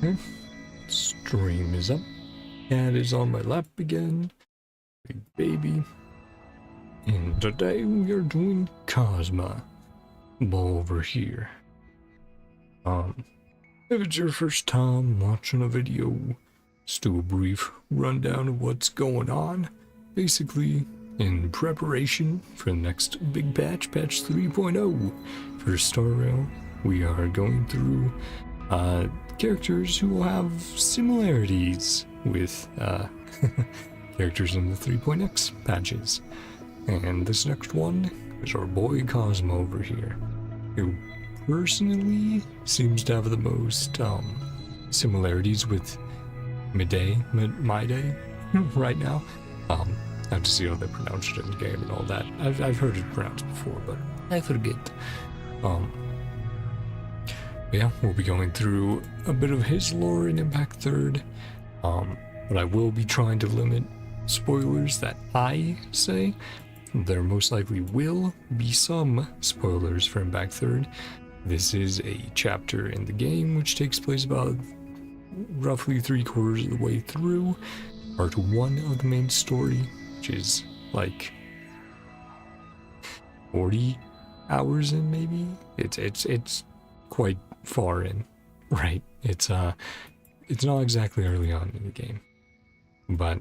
Okay. Stream is up. Cat is on my lap again. Big baby. And today we are doing Kosma. Over here. If it's your first time watching a video, just do a brief rundown of what's going on. Basically, in preparation for the next big patch, patch 3.0 for Star Rail, we are going through characters who will have similarities with characters in the 3.x patches. And this next one is our boy Kosma over here, who personally seems to have the most similarities with Midday right now. I have to see how they pronounce it in the game and all that. I've heard it pronounced before, but I forget. Yeah, we'll be going through a bit of his lore in Impact 3rd, but I will be trying to limit spoilers that I say. There most likely will be some spoilers for Impact 3rd. This is a chapter in the game which takes place about roughly 3/4 of the way through part 1 of the main story, which is like 40 hours in, maybe. It's quite far in, right? It's not exactly early on in the game, but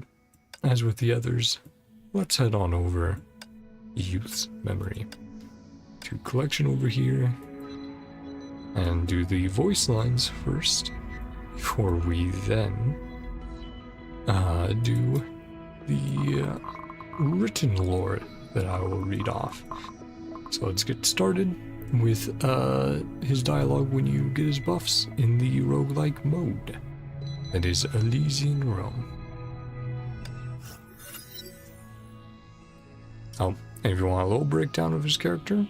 as with the others, let's head on over Youth's Memory to collection over here and do the voice lines first before we then do the written lore that I will read off. So let's get started with his dialogue when you get his buffs in the roguelike mode. That is Elysian Realm. Oh, and if you want a little breakdown of his character,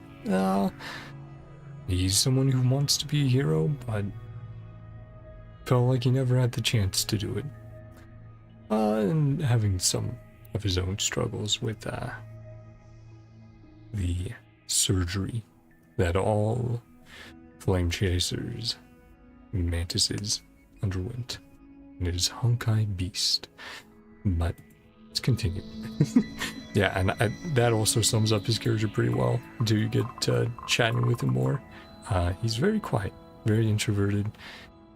he's someone who wants to be a hero, but felt like he never had the chance to do it. And having some of his own struggles with the surgery that all flame chasers, mantises underwent. And it is Honkai beast. But let's continue. Yeah, and that also sums up his character pretty well until you get chatting with him more. He's very quiet, very introverted.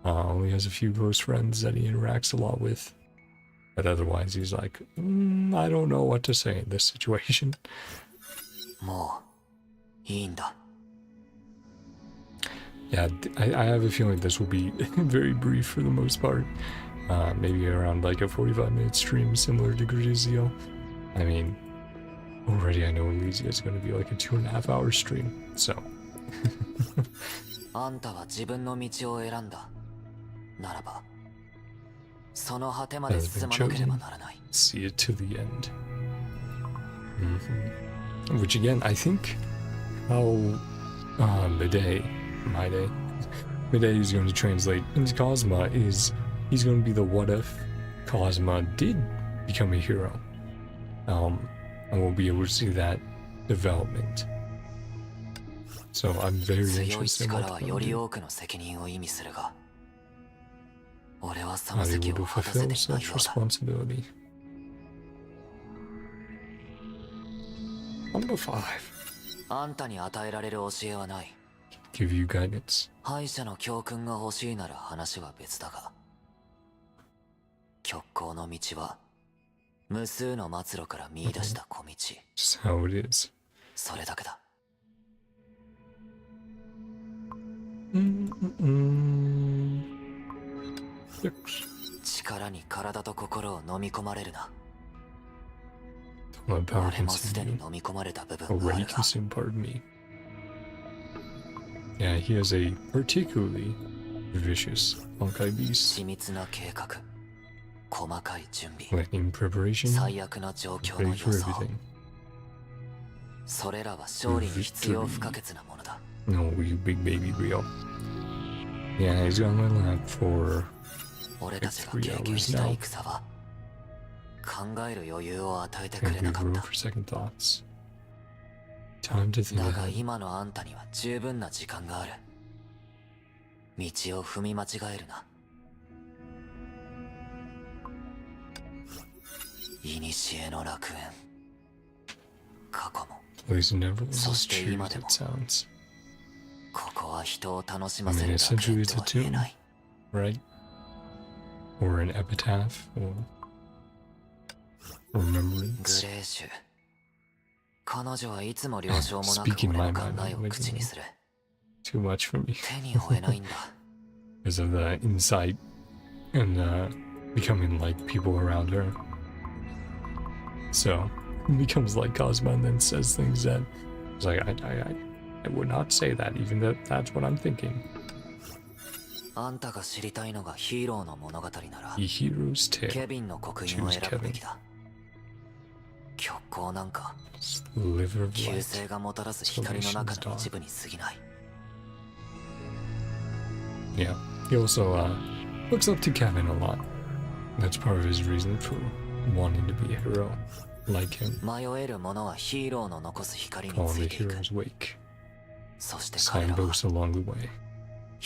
Only has a few close friends that he interacts a lot with. But otherwise, he's like, I don't know what to say in this situation. Yeah, I have a feeling this will be very brief for the most part. Maybe around like a 45-minute stream similar to Grizio. I mean, already I know Elysia is going to be like a 2.5-hour stream, so. See it to the end. Which again, I think how Midday is going to translate into Kosma is he's going to be the what if Kosma did become a hero. And we'll be able to see that development. So I'm very interested in what they're able to fulfill such responsibility. Number 5. Give you guidance. Just how it is. 6. My power consumed you. Already consumed part of me. Yeah, he has a particularly vicious Honkai beast. Lightning preparation, ready for everything. Victory. No, you big baby real. Yeah, he's on my lap for like 3 hours now. Can't give room for second thoughts. Time to think ahead. Place never was as true as it sounds. I mean, essentially it's a tomb, right? Or an epitaph, or remembrance. Speaking my mind, too much for me. Because of the insight and becoming like people around her. So it becomes like Kosma and then says things that it's like I would not say that, even though that's what I'm thinking. The hero's tale. Choose Kevin. Sliver of light. Salvation's dawn. Yeah, he also looks up to Kevin a lot. That's part of his reason for wanting to be a hero, like him. Follow the hero's wake. Signposts along the way.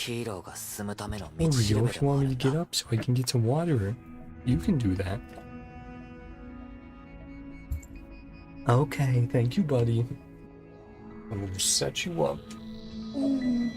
Oh, Rio, if you want me to get up so I can get some water, you can do that. Okay, thank you, buddy. I'm gonna set you up. Ooh.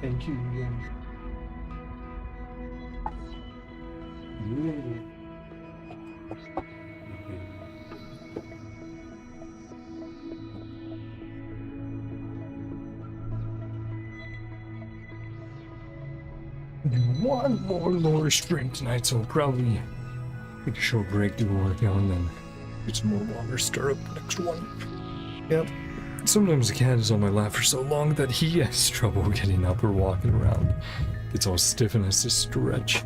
Thank you. One more lower stream tonight, so we'll probably take a short break, do a workout, and then get some more water, stir up the next one. Yep. Sometimes the cat is on my lap for so long that he has trouble getting up or walking around. It's all stiff and has to stretch.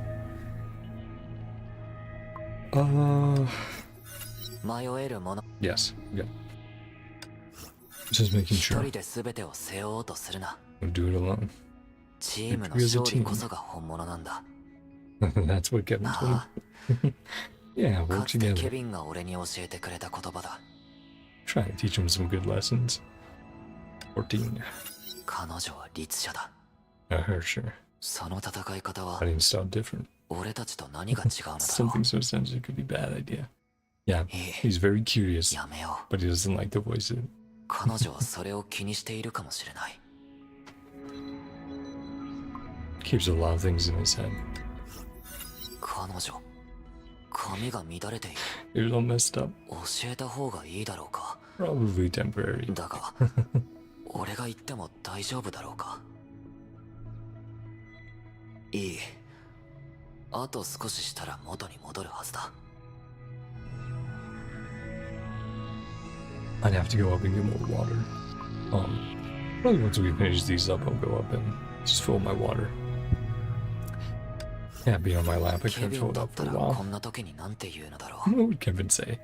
Yes, yeah. Just making sure. Don't do it alone. As a team. That's what Kevin told me. Yeah, work together. Trying to teach him some good lessons. 14. Her, sure. I didn't start different. Something so sensitive could be a bad idea. Yeah, he's very curious, but he doesn't like to voice it. Keeps a lot of things in his head. It was all messed up. Probably temporary. I'd have to go up and get more water. Probably once we finish these up, I'll go up and just fill my water. Yeah, be on my lap. I can't fill it up for a while. What would Kevin say?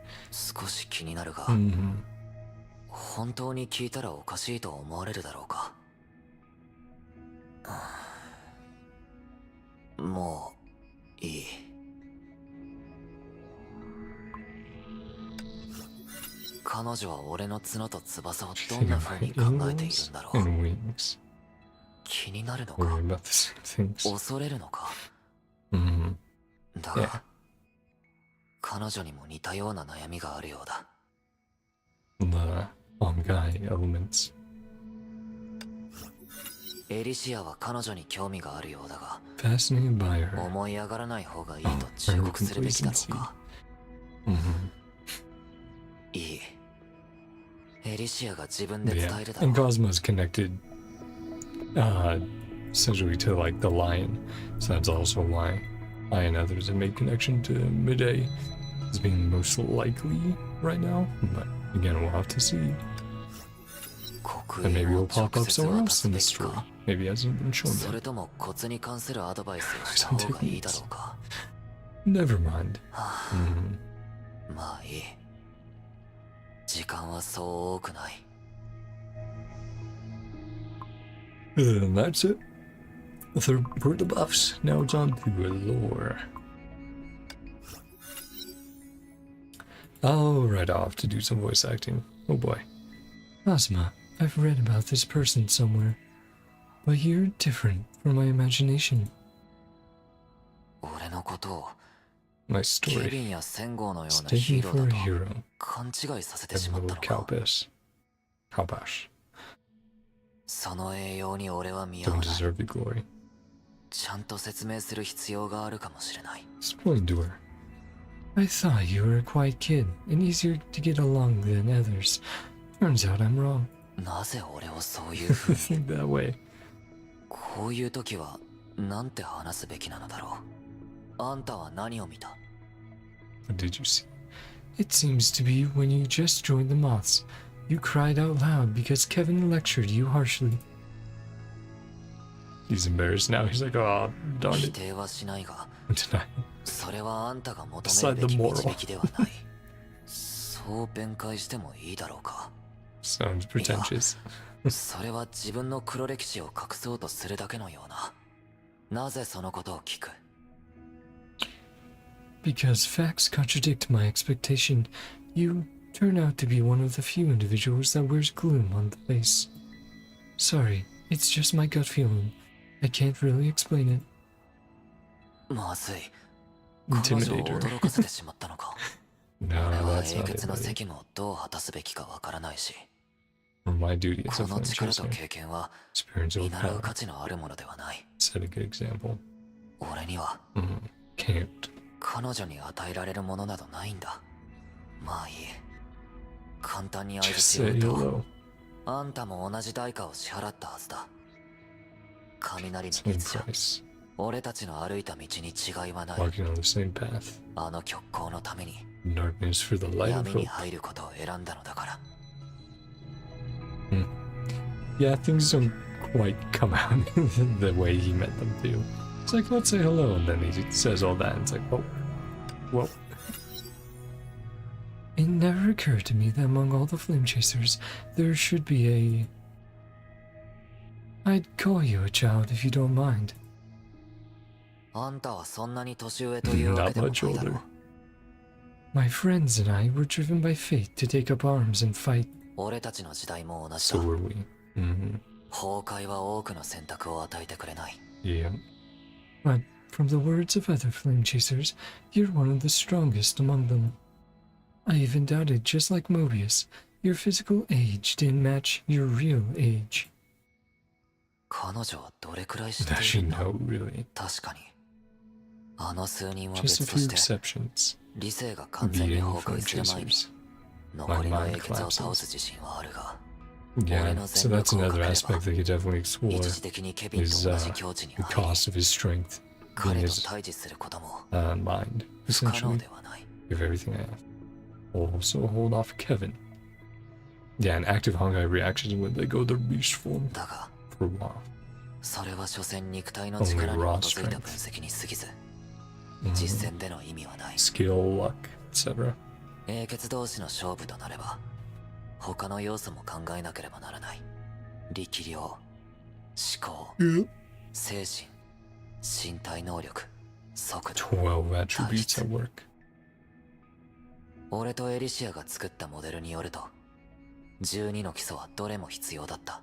And wings. Worry about the same things. Yeah. The Honkai elements. Fascinated by her. Her complacency. Yeah. And Kosma's connected essentially to like the lion, so that's also why I and others have made connection to Midday as being most likely right now, but again we'll have to see. And maybe it'll pop up somewhere else in the story. Maybe it hasn't been shown yet. Some techniques. Never mind. And that's it. For the buffs. Now it's on to lore. I'll ride off to do some voice acting. Oh boy. Kosma, I've read about this person somewhere. But you're different from my imagination. My story. Take me for a hero. And little Kalbash. Don't deserve the glory. Explain to her. I thought you were a quiet kid and easier to get along than others. Turns out I'm wrong. Think that way. What did you see? It seems to be when you just joined the Moths. You cried out loud because Kevin lectured you harshly. He's embarrassed now. He's like, oh, darn it. Decide the moral. Sounds pretentious. Because facts contradict my expectation, you turn out to be one of the few individuals that wears gloom on the face. Sorry, it's just my gut feeling. I can't really explain it. Intimidator. No, that's not it, buddy. Or my duty as a flame chaser. Experience old power. Set a good example. Can't. Just say hello. Same price. Walking on the same path. Darkness for the light of hope. Yeah, things don't quite come out the way he meant them to. It's like, let's say hello, and then he says all that, and it's like, whoa. Whoa. It never occurred to me that among all the flame chasers, there should be a... I'd call you a child if you don't mind. Not much older. My friends and I were driven by fate to take up arms and fight. So were we. Yeah. But from the words of other flame chasers, you're one of the strongest among them. I even doubted, just like Mobius, your physical age didn't match your real age. Does she know, really? Just a few exceptions. Being flame chasers. My mind collapses. Yeah, so that's another aspect that he definitely explored, is the cost of his strength in his mind, essentially. Give everything I have. Also hold off Kevin. Yeah, and active Honkai reactions when they go the beast form for a while. Only raw strength. Skill, luck, etc. Yep. Yeah. 12 attributes at work. 俺とエリシアが作ったモデルによると、12の基礎はどれも必要だった。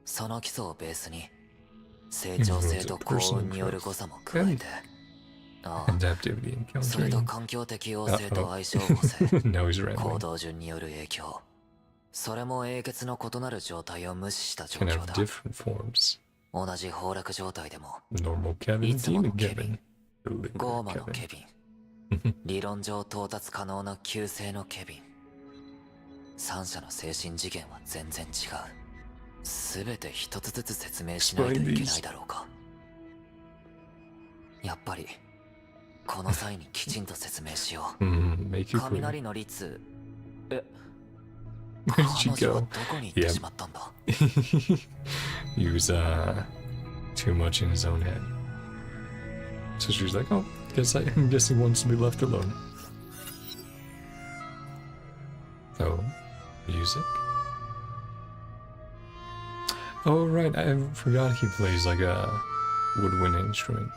その基礎をベースに、成長性と幸運による誤差も加えて、それと環境適応性と相性補正、行動順による影響、それも英傑の異なる状態を無視した状況だ。同じ崩落状態でも、いつものケビン、ゴーマのケビン、理論上到達可能な旧姓のケビン。三者の精神次元は全然違う。すべて一つずつ説明しないといけないだろうか。やっぱりこの際にきちんと説明しよう。雷の率、彼女はどこに行ってしまったんだ。He was too much in his own head. So she was like, oh, I guess he wants to be left alone. So, music. Oh, right, I forgot he plays like a woodwind instrument.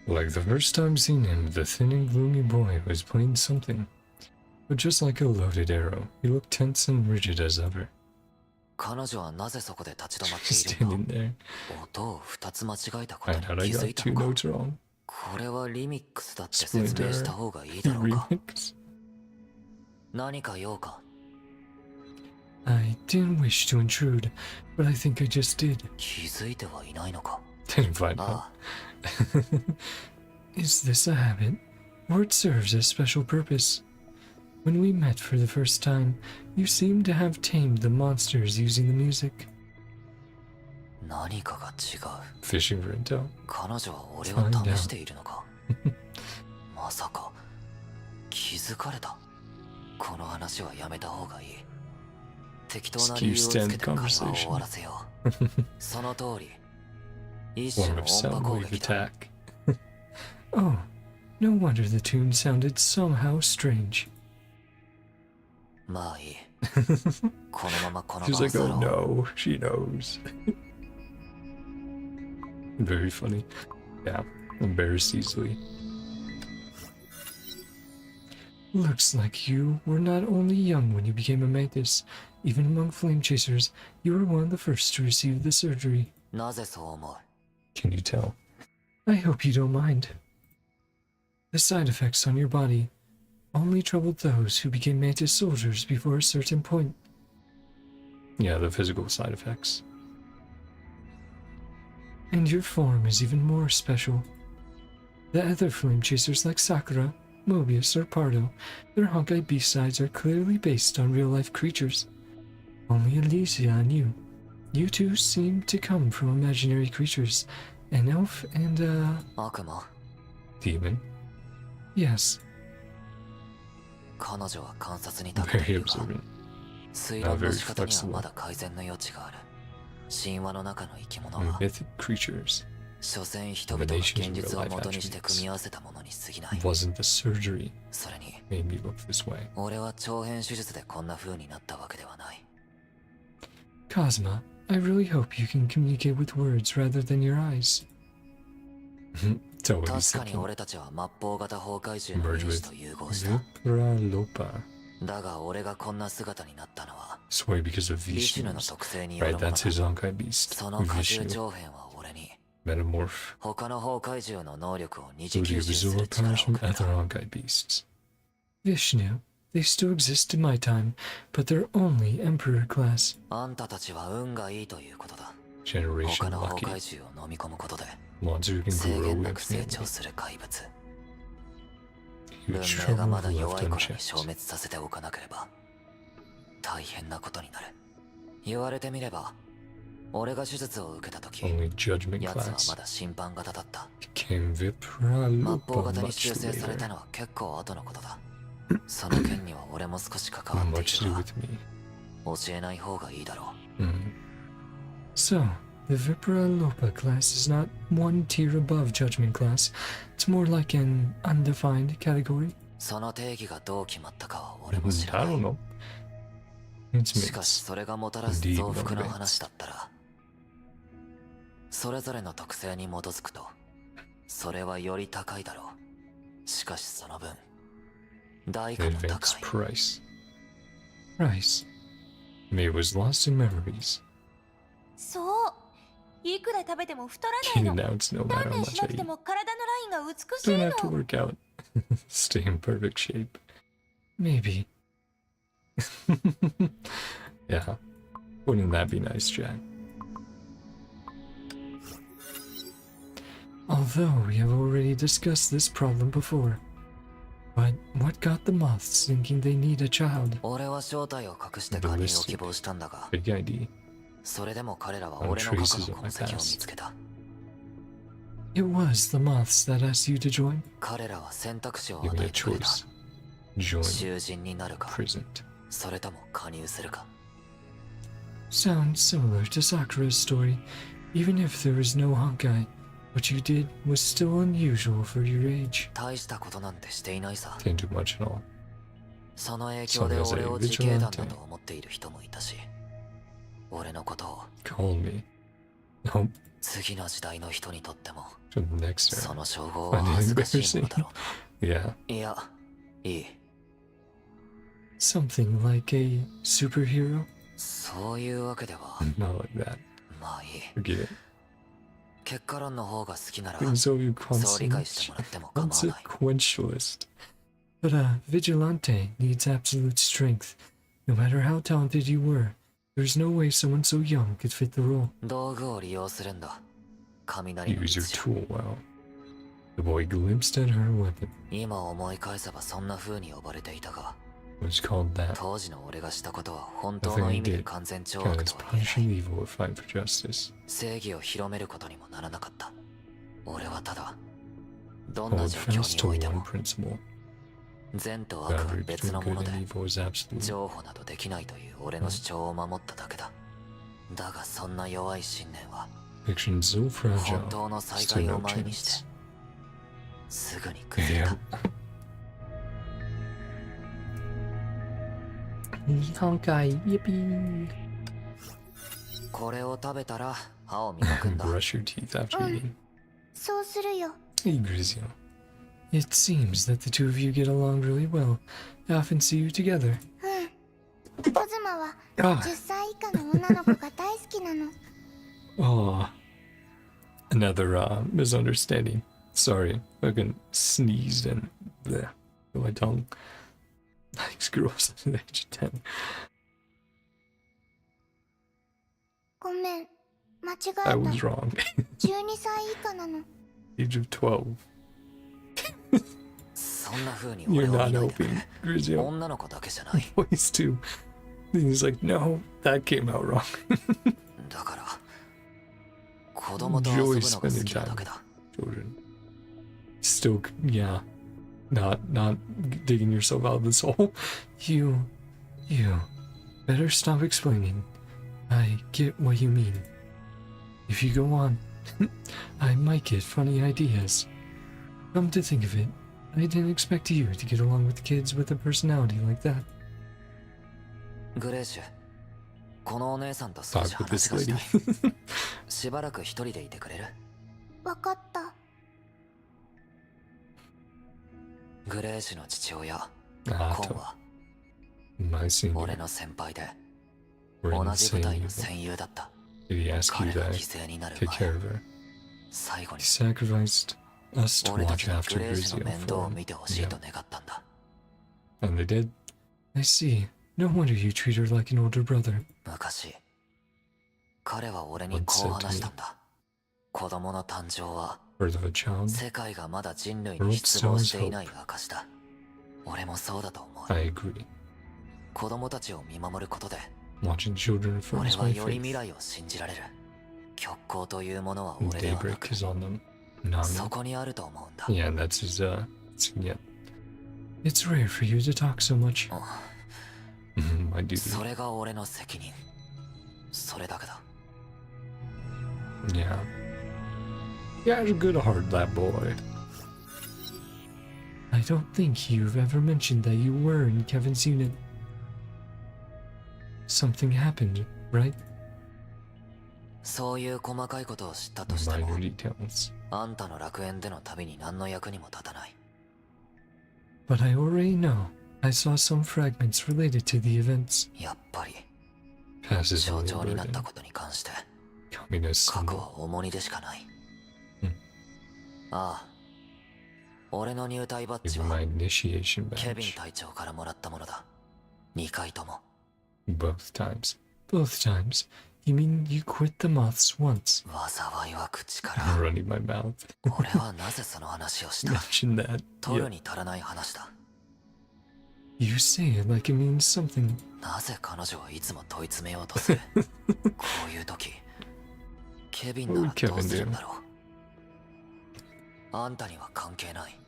Like the first time seeing him, the thin and gloomy boy was playing something. But just like a loaded arrow, he looked tense and rigid as ever. 彼女はなぜそこで立ち止まっている Standing there. の？音を2つ間違えたこと I に thought I 気づ got いた two のか？ notes wrong. これはリミックスだって説明した方がいいだろうか？ Remix. 何か用か？ I didn't wish to intrude, but I think I just did. 気づいてはいないのか？ Didn't find out. ああ、Is this a habit? Or it serves a special purpose? When we met for the first time, you seemed to have tamed the monsters using the music. 何かが違う。 Fishing for intel. 彼女は俺を試しているのか？まさか気づかれた？この話はやめた方がいい。適当な理由をつけて会話を終わらせよう。その通り。一種 One の of 音波攻 sound wave 撃だ。 attack. Oh, no wonder the tune sounded somehow strange. まあいい。このままこの She's まま like, 去 oh ろう。 no, she knows. Very funny. Yeah, embarrassed easily. Looks like you were not only young when you became a mantis. Even among flame chasers, you were one of the first to receive the surgery. なぜそう思う？ Can you tell? I hope you don't mind. The side effects on your body only troubled those who became mantis soldiers before a certain point. Yeah, the physical side effects. And your form is even more special. The other flame chasers like Sakura, Mobius, or Pardo, their Honkai B-sides are clearly based on real-life creatures. Only Elysia and you two seem to come from imaginary creatures. An elf and悪魔？ demon. Yes. 彼女は観察に長けて Very いるが、 observant. 推論の仕方にはまだ改善の余地がある。神話の中の生き物は、 Mythic creatures. 所詮人々の現実を元にして組み合わせたものに過ぎない。 Wasn't the surgery それに、 made me look this way. 俺は長編手術でこんな風になったわけではない。 Kosma, I really hope you can communicate with words rather than your eyes. Totally 確かに something. 俺たちは末法型崩壊獣の Merge 兵士 with と融合した。 Vipralopa. だが俺がこんな姿になったのは、 Sorry, because of ビシュヌの Vishnu's. 特性による Right, もの that's his だ。 Honkai beast. その荷重 Vishnu. 長編は俺に、 Metamorph. 他の崩壊獣の能力を二次 Would 吸 you 収す absorb る力 powers を from くれ other た。 Honkai beasts? Vishnu. They still exist in my time, but they're only Emperor class. あんたたちは運がいいということだ。 Generation 他の lucky. 崩壊獣を飲み込むことで Monster who can 制 grow 限なく成 infinitely. 長する怪物。 Huge 文明が trouble まだ left 弱い頃に消 unchecked. 滅させておかなければ大変なことになる。言われてみれば、俺が手術を受けた時、 Only judgment 奴は class. まだ審判型だった。 Became 末 Vipralopa 法型に much 修正された later. のは結構後のことだ。その件には俺も少し関わって Much い to る do が、 with me. 教えない方がいいだろ So, the Vipralopa class is not one tier above judgment class. It's more like an undefined category. う。その定義がどう決まったかは俺も I 知らな don't い。 know. It's しかし mixed. それがもたらす Indeed 増幅の no 話だったら、それぞれの特性に基づくと、それはより高いだろう。しかしその分、代価も Advanced 高い。 price. Price. May was lost in memories. そう。いくら食べても太らない Gain の。 and outs no 鍛 matter how 錬し much な I くて eat. も体のラインが美しい Don't の。 have to work out. Stay in perfect shape. Maybe. Yeah. Wouldn't that be nice, Jack? Although we have already discussed this problem before. But what got the moths thinking they need a child? 俺は正体を隠して加入を希望したんだが、 Big ID. それでも彼らは俺の過去の痕跡を見つけた。 It was the moths that asked you to join. 彼らは選択肢を Give 与 me え a てくれた。 choice. Join. 囚人になるか、 Prisoned. それとも加入するか。Sounds similar to Sakura's story. Even if there was no Honkai, what you did was still unusual for your age. 大したことなんてしていないさ。 Didn't do much at all. その影響で俺を自警団だと思っている人もいたし、俺のことを Call me. Nope. 次の時代の人にとっても To the next そ era. の称号は恥ずかしいものだろ Yeah. う。いや、いい。 Something like a superhero? そういうわけでは Not like that. まあいい。 Forget it. 結果論の方が好きなら Things so you そう理解してもらっても構わない consequentialist. But a vigilante needs absolute strength. No matter how talented you were, there's no way someone so young could fit the role. 道具を利用するんだ。雷の Use 術 your よ tool well. The boy glimpsed at her weapon. 今思い返せばそんな風に呼ばれていたが、 What's called that? 当時の俺がしたことは本当 Nothing の I 意味で did 完全懲 counted 悪 as とは言えない punishing evil or fight for justice. 正義を広めることにもならなかった。俺はただどんな Hold 状況 fast にお to いて one も principle. 善と悪は Boundary 別 between のも good ので and evil is absolute. 譲歩などできないという俺の主張を守っただけだ。だがそんな弱い信念は Fiction so 本 fragile. 当の災 Still 害 no を前にして chance. すぐに崩れ Yeah. た。 Honkai, yippee. これを食べたら歯を磨くんだ。 Brush your teeth after eating. そうするよ。 Hey, Grizio. It seems that the two of you get along really well. I often see you together. コズマは Ah. 10歳以下の女の子が大好きなの。 Oh. Another misunderstanding. Sorry, fucking sneezed and bleh, my tongue. Likes girls at the age of 10. ごめん、間違え I た。 was wrong. 12歳以下なの。 Age of 12. そんな風に You're 俺を not 見ないでく helping, れ。 Grizio. 女の子だけじゃない。 Voice too. Then he's like, no, that came out wrong. だから子供と遊ぶのが好きなだけだ。 Children. Still, yeah. Not digging yourself out of this hole. You better stop explaining. I get what you mean. If you go on, I might get funny ideas. Come to think of it, I didn't expect you to get along with the kids with a personality like that. グレーシュ、このお姉さんと少し Talk with 話 this がした lady. い。しばらく一人でいてくれる？わかった。グレーシュの父親、 Ah, コンは my senior. 俺の先輩で We're 同 in the じ部 same 隊の unit. 戦友だった。 Did he ask 彼 you が that 犠牲になる take 前、 care of her? 最後に He sacrificed us to 俺た watch ちの after グレーシュの Grizio 面倒 for を him. 見てほしいと願ったんだ。 And they did. I see. No wonder you treat her like an older brother. 昔、彼は俺にこう話したんだ。子供の誕生は Birth of a child. 世界がまだ人類に失望していない証だ。俺もそうだと思う。 I agree. 子供たちを見守ることで Watching children 俺 affirms は my より未 faith. 来を信じられる。極光というものは And 俺ではな daybreak く is on them. そ Nami. こにあると思うんだ。 Yeah, that's his, yeah. It's rare for you to talk so much. My duty. それが俺の責任。それだけだ。 Yeah. He has a good heart, that boy. I don't think you've ever mentioned that you were in Kevin's unit. Something happened, right? そういう細かいことを知ったとしても Minor details. あんたの楽園での旅に何の役にも立たない。 But I already know. I saw some fragments related to the events. やっぱり Passes 象 away 徴になっ burden. たことに関して Communist 核 symbol. は重荷でしかない。うんああ、俺の入隊バッジ Even は my initiation ケビン badge. 隊長からもらったものだ。2回とも。 Both times. Both times? You mean you quit the moths once? 災わく力。 Running my mouth. 俺はなぜその話をした？ Mention that. 取る Yeah. に足らない話だ。 You say it like it means something. なぜ彼女はいつも問い詰めようとする？こういう時、ケビンならどうするんだろう？あんたには関係ない。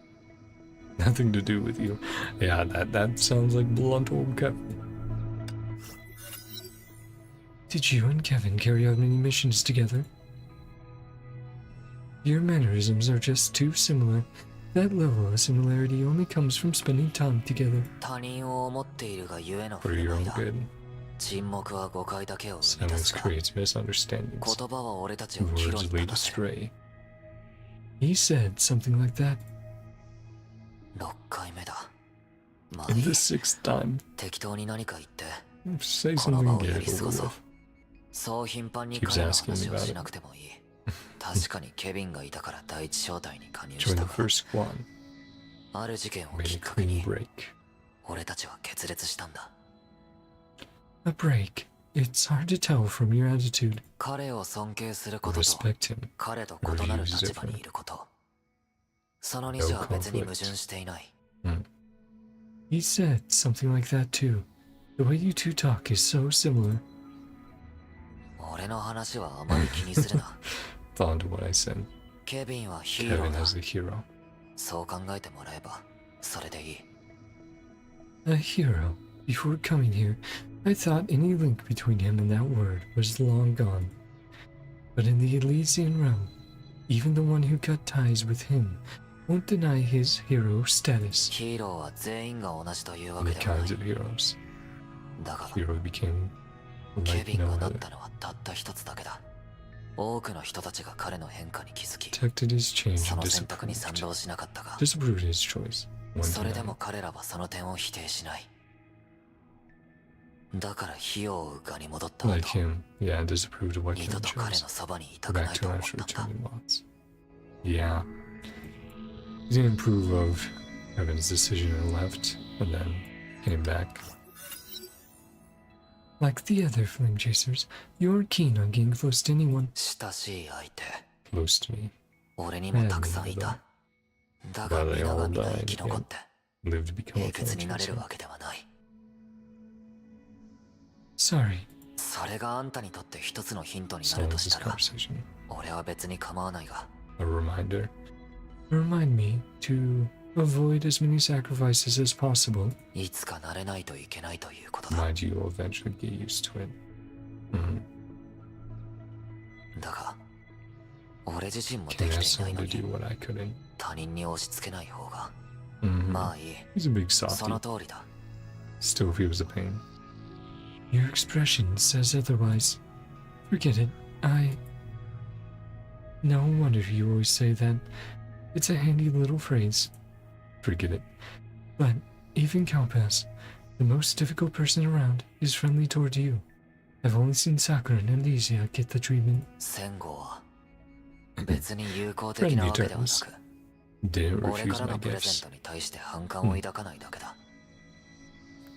Nothing to do with you. Yeah, that sounds like blunt old Kevin. Did you and Kevin carry out any missions together? Your mannerisms are just too similar. That level of similarity only comes from spending time together. For your own good. Silence creates misunderstandings. Words lead astray. He said something like that. In the 6th time. Say something and get it over with. Keeps asking me about it. Join the first squad. Made a clean break. A break. It's hard to tell from your attitude. Respect him. Our views differ. No conflict. He said something like that too. The way you two talk is so similar. Fond of what I said. Kevin as the hero. A hero. Before coming here, I thought any link between him and that word was long gone. But in the Elysian realm, even the one who cut ties with him won't deny his hero status. Many kinds of heroes. Hero became like no other. Detected his change and disapproved his choice. Like him, yeah, disapproved of what Kevin chose. Back to our returning lots. Yeah. He didn't approve of Kevin's decision and left, and then came back. Like the other flame chasers, you're keen on getting close to anyone. Close to me. But they all died and lived to become a flame chaser. Sorry. Silence this conversation. A reminder. Remind me to avoid as many sacrifices as possible. Mind you, you'll eventually get used to it. Can't ask someone to do what I couldn't. He's a big softie. Still feels the pain. Your expression says otherwise. Forget it. No wonder you always say that. It's a handy little phrase. Forget it. But even Kalpas, the most difficult person around, is friendly toward you. I've only seen Sakura and Elysia get the treatment. Friendly terms. Didn't refuse my gifts.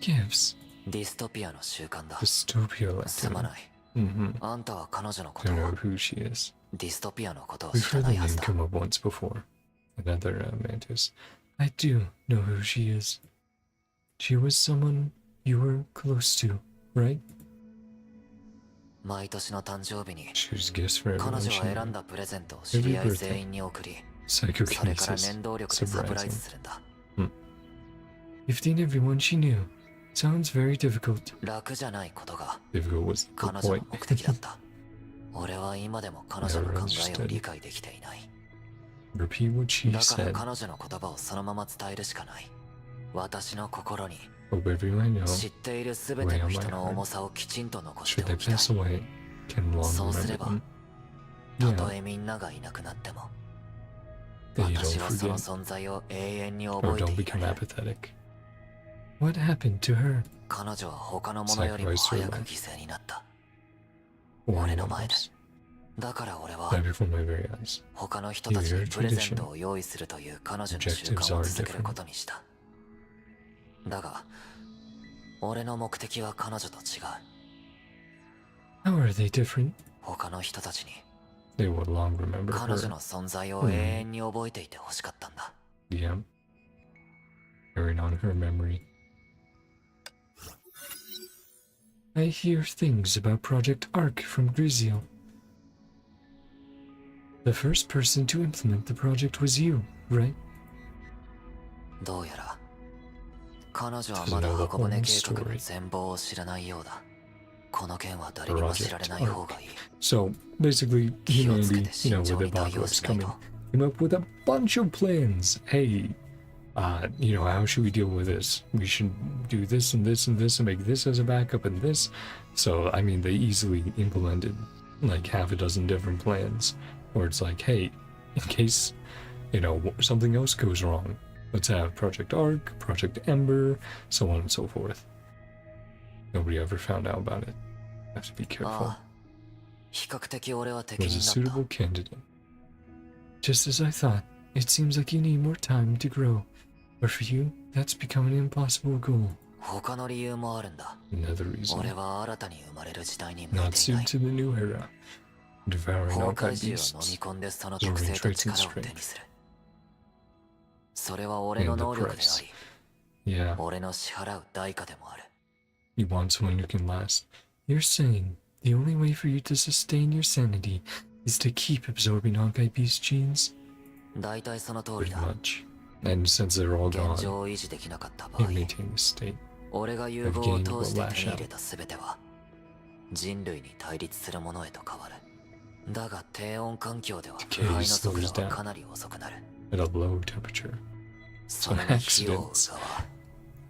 Gifts? Dystopia activity. Don't know who she is. We've heard the name come up once before. Another mantis. I do know who she is. She was someone you were close to, right? Choose gifts for everyone she knew. Every birthday. Psychokinesis. Surprising. Gifting everyone she knew. Sounds very difficult. Difficult was the point. Never understood. Repeat what she said. Hope everyone knows weigh on my heart. Should they pass away, can long remember them. Yeah. That you don't forget. Or don't become apathetic. What happened to her? Sacrificed her life. Warning almost. Right before my very eyes. Your tradition. Objectives are different. How are they different? They will long remember her. Yeah. Carrying on her memory. I hear things about Project Arc from Grizio. The first person to implement the project was you, right? Project Arc. So basically, humanity, with the apocalypse coming, came up with a bunch of plans. Hey, how should we deal with this? We should do this and this and this and make this as a backup and this. So, I mean, they easily implemented like half a dozen different plans where it's like, hey, in case, something else goes wrong, let's have Project Arc, Project Ember, so on and so forth. Nobody ever found out about it. Have to be careful. Was a suitable candidate. Just as I thought, it seems like you need more time to grow. But for you, that's become an impossible goal. Another reason. Not suited to the new era. Devouring Honkai beasts. Absorbing traits and strength. And the price. Yeah. You want someone who can last. You're saying the only way for you to sustain your sanity is to keep absorbing Honkai beast genes? Pretty much. And since they're all gone, you maintain the state. I've gained will lash out. Decay slows down at a low temperature. So accidents.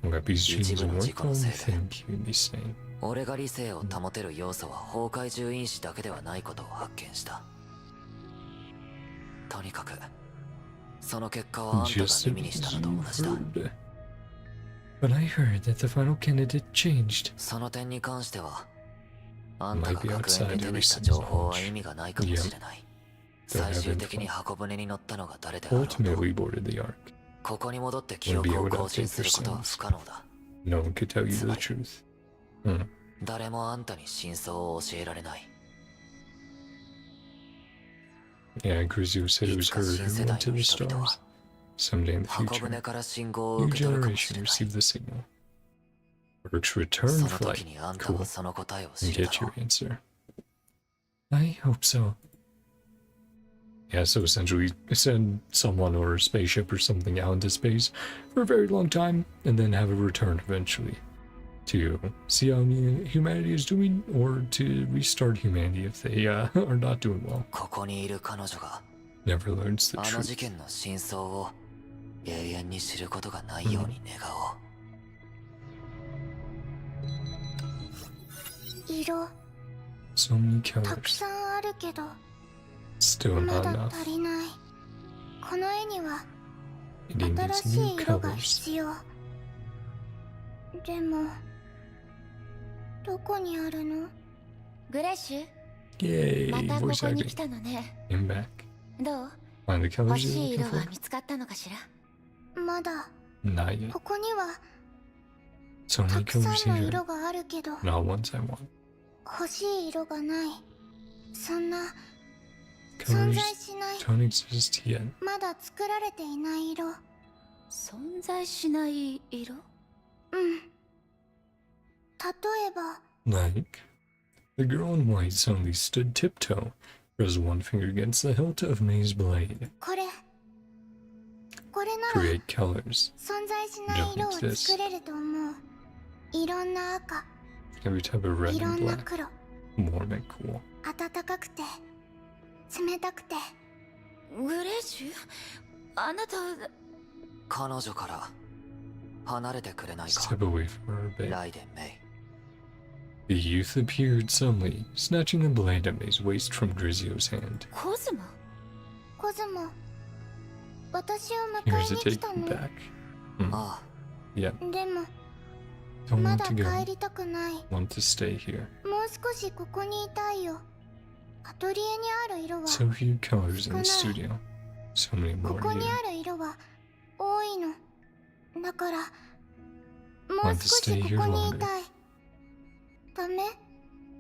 Honkai beast genes weren't the only thing keeping me sane. 俺が理性を保てる要素は崩壊獣因子だけではないことを発見した。とにかくその結果はあんたが耳にしたのと同じだ。But I heard that the final candidate changed. その点に関しては、あんたが学園で手にした情報は意味がないかもしれない。最終的に箱舟に乗ったのが誰であろうと。ここに戻って記憶を更新することは不可能だ。No one could tell you the truth. 誰もあんたに真相を教えられない。Yeah, Grizzly said it was her who went to the stars. Someday in the future, new generation received the signal. Orcs return flight. Cool. And get your answer. I hope so. Yeah, so essentially send someone or a spaceship or something out into space for a very long time and then have it return eventually to see how humanity is doing or to restart humanity if they are not doing well. Never learns the truth. So many colors. Still not enough. It needs new colors. でもどこにあるの？グレッシュ Yay, またここ voice に acting. 来たのね。 I'm back. どう？ Find the 欲 colors し you're い looking 色 for? は見つかったのかしら？まだ。 Not yet. ここには So た many くさ colors んの here. 色があるけど、 Not ones I want. 欲しい色がない。そんな存 Colors 在しない。 don't exist yet. まだ作られていない色。存在しない色？うん。例えば Like, the girl in white suddenly stood tiptoe, pressed one finger against the hilt of May's blade. これなら Create colors. 存在しない色を作れると思う。いろんな赤、 Every type of red いろ and んな black. 黒、 Warm and cool. 暖かくて冷たくて。グレーシュ、あなた彼女から離れてくれないか。 Step away from her a bit. ライデン・メイ。 The youth appeared suddenly, snatching the blade at May's waist from Grizzio's hand. コズモ？コズモ、私を Here's 迎え to に来 take た you の？ back. あ Yeah, でも don't ま want だ to 帰 go. りたくない。 Want to stay here. もう少しここにいたいよ。アトリエにある色は So few colors in the studio. So many こ more こに here. ある色は多いの。だからもう Want to 少 stay し here ここにい longer. たい。ダメ？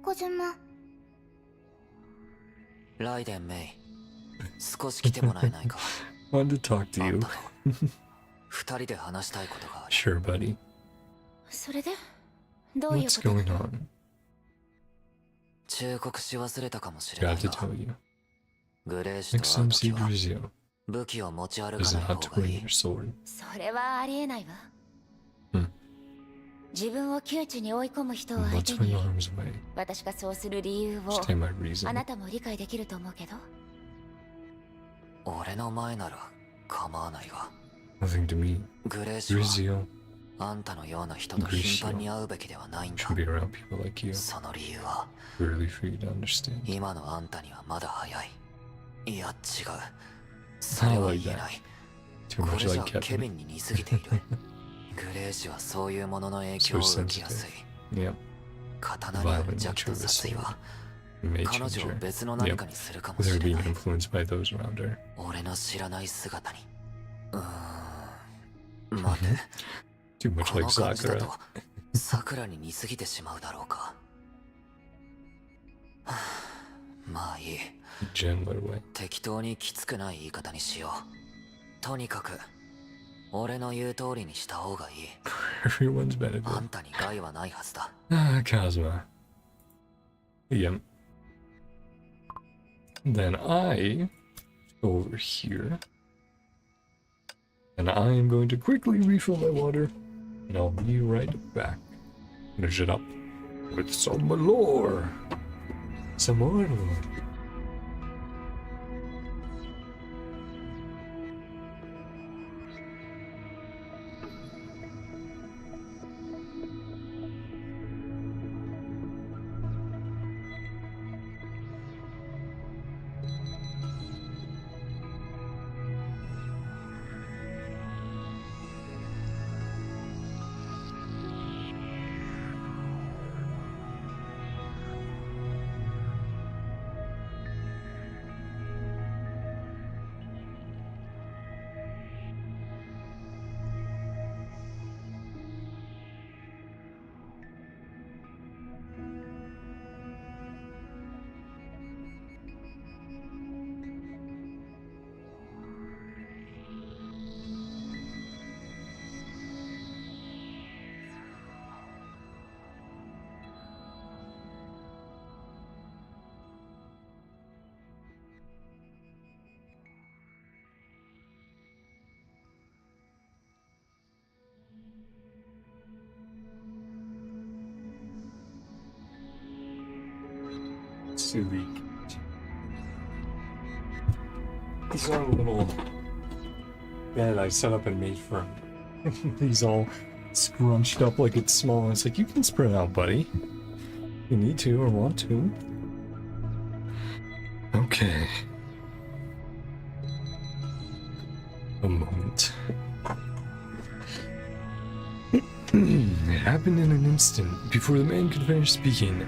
コズマ。ライデン・メイ。少し来てもらえないか。 Want to talk to あ you. んたと二人で話したいことがある。 Sure, buddy. それでどういう What's ことな going の？ on? 忠告し忘れたかもしれな Got い to が、 tell you. グレーシュ Next と会う time とき see は Grizio 武器を持ち歩 is かない not 方 to がい bring い your。sword. それはありえないわ。自分を窮地に追い込む人を Let's 相手 put に your arms away. 私がそうする理由を Stay my reason. あなたも理解できると思うけど。俺の前なら構わないが、 Nothing to me. グレージは Grizio あんたのような人と頻繁に会うべきではないんだ。 should be around people like you. その理由は Really for you to understand. 今のあんたにはまだ早い。いや違う、それは言えない。 Too こ much れじゃ like ケビ Kevin. ンに似すぎている。グレージはそういうものの影響を So 受けやすい。 Yep. 刀による邪気と殺意は May 彼 change 女を her. 別の何か Yep. にするかも With し her れ being ない。 influenced by those around her. 俺の知らない姿に。待て、 Too much こ like の感じだ Sakura. とさくらに似すぎてしまうだろうか。はあ、まあいい。 Gentler way. 適当にきつくない言い方にしよう。とにかく俺の言う通りにした方がいい。 Everyone's あ benefit. んたに害はないはずだ。 Ah, Kosma. Yep. Then I go over here. And I am going to quickly refill my water. And I'll be right back. Finish it up with some lore. Some more lore. Silly. He's got a little bed I set up and made for him. He's all scrunched up like it's small. It's like, you can spread out, buddy. You need to or want to. Okay. A moment. It happened in an instant. Before the man could finish speaking,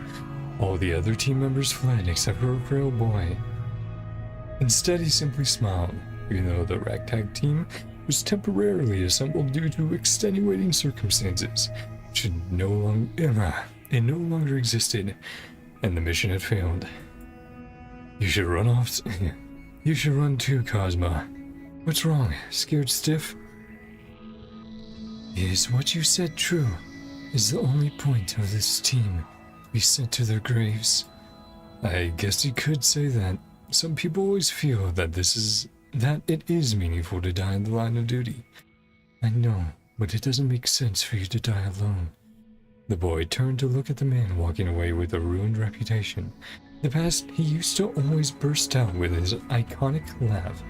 all the other team members fled except for a frail boy. Instead, he simply smiled, even though the ragtag team was temporarily assembled due to extenuating circumstances, which no longer existed, and the mission had failed. You should run off. You should run too, Kosma. What's wrong? Scared stiff? Is what you said true? Is the only point of this team to be sent to their graves? I guess you could say that. Some people always feel that it is meaningful to die in the line of duty. I know, but it doesn't make sense for you to die alone. The boy turned to look at the man walking away with a ruined reputation. In the past, he used to always burst out with his iconic laugh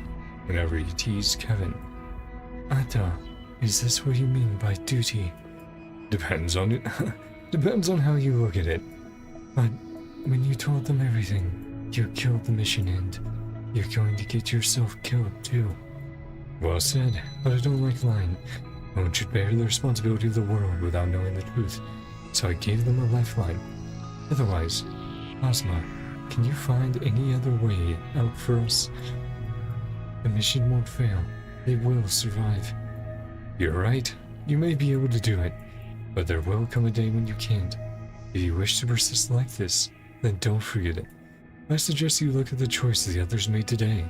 whenever he teased Kevin. Ata, is this what you mean by duty? Depends on it. Depends on how you look at it. But when you told them everything, you killed the mission and you're going to get yourself killed too. Well said, but I don't like lying. No one should bear the responsibility of the world without knowing the truth, so I gave them a lifeline. Otherwise, Kosma, can you find any other way out for us? The mission won't fail. They will survive. You're right. You may be able to do it, but there will come a day when you can't. If you wish to persist like this, then don't forget it. I suggest you look at the choice the others made today.